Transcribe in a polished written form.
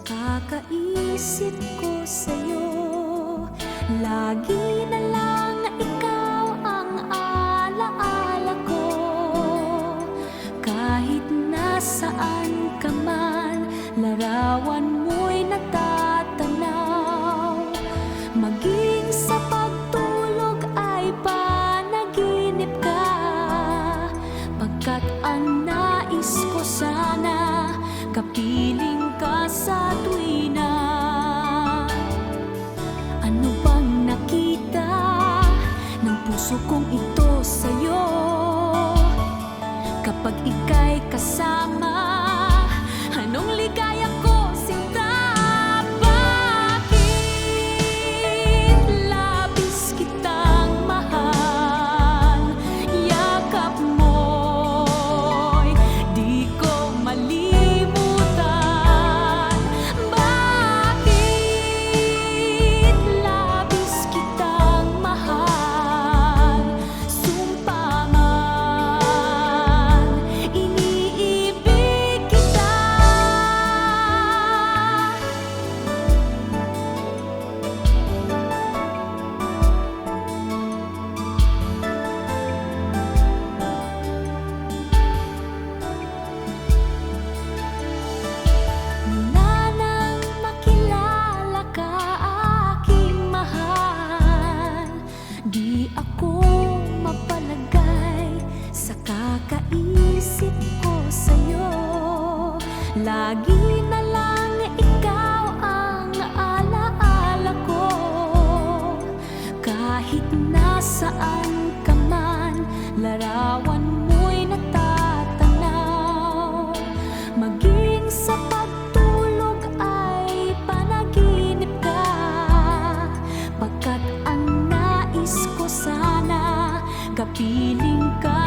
Kakaisip ko sa'yo, lagi na lang ikaw ang alaala ko. Kahit nasaan ka man, larawan mo'y natatanaw. Maging sa pagtulog ay panaginip ka, pagkat ang nais ko sana kapiling ka sa tuwina. Ano bang nakita ng puso kong ito sa'yo? Kapag ika'y kasama, anong ligaya ko, sinta? Bakit labis kitang mahal? Yakap mo'y di ko malimutan. Bakit labis kitang mahal? Sumpa man, iniibig kita. Mula nang makilala ka, aking mahal, di ako mapalagay sa kakaisip ko sa'yo. Lagi na lang ikaw ang alaala ko. Kahit nasaan ka man, larawan mo'y natatanaw. Maging sa pagtulog ay panaginip ka, pagkat ang nais ko sana kapiling ka